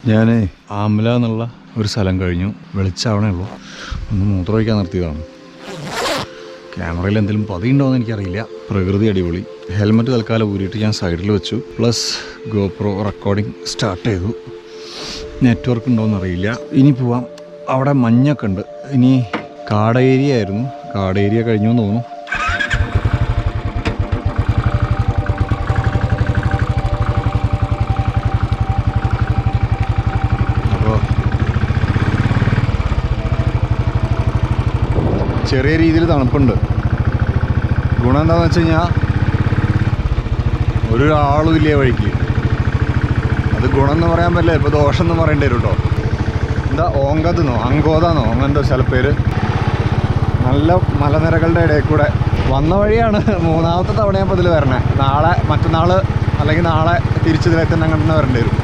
ഞാൻ ആംല എന്നുള്ള ഒരു സ്ഥലം കഴിഞ്ഞു. വെളിച്ചാവണേ ഉള്ളൂ. ഒന്ന് മൂത്രമൊഴിക്കാൻ നിർത്തിയതാണ്. ക്യാമറയിൽ എന്തെങ്കിലും പതിയുണ്ടോ എന്ന് എനിക്കറിയില്ല. പ്രകൃതി അടിപൊളി. ഹെൽമെറ്റ് തൽക്കാലം ഊരിയിട്ട് ഞാൻ സൈഡിൽ വെച്ചു. പ്ലസ് ഗോപ്രോ റെക്കോർഡിങ് സ്റ്റാർട്ട് ചെയ്തു. നെറ്റ്വർക്ക് ഉണ്ടോ എന്നറിയില്ല. ഇനി പോവാം. അവിടെ മഞ്ഞൊക്കെ ഉണ്ട്. ഇനി കാട് ഏരിയ ആയിരുന്നു. കാട് ഏരിയ കഴിഞ്ഞു എന്ന് തോന്നുന്നു. ചെറിയ രീതിയിൽ തണുപ്പുണ്ട്. ഗുണം എന്താണെന്ന് വെച്ച് കഴിഞ്ഞാൽ ഒരാളും ഇല്ലേ വഴിക്ക്. അത് ഗുണം എന്ന് പറയാൻ പറ്റില്ല, ഇപ്പോൾ ദോഷം എന്ന് പറയേണ്ടി വരും കേട്ടോ. എന്താ ഓങ്കതെന്നോ അങ്കോതാന്നോ അങ്ങനത്തെ സ്ഥലപ്പേര്. നല്ല മലനിരകളുടെ ഇടയിൽ കൂടെ വന്ന വഴിയാണ്. മൂന്നാമത്തെ തവണയപ്പോൾ ഇതിൽ വരണേ. മറ്റന്നാൾ അല്ലെങ്കിൽ നാളെ തിരിച്ചിതിലേക്ക് തന്നെ അങ്ങോട്ട് തന്നെ വരേണ്ടി വരും.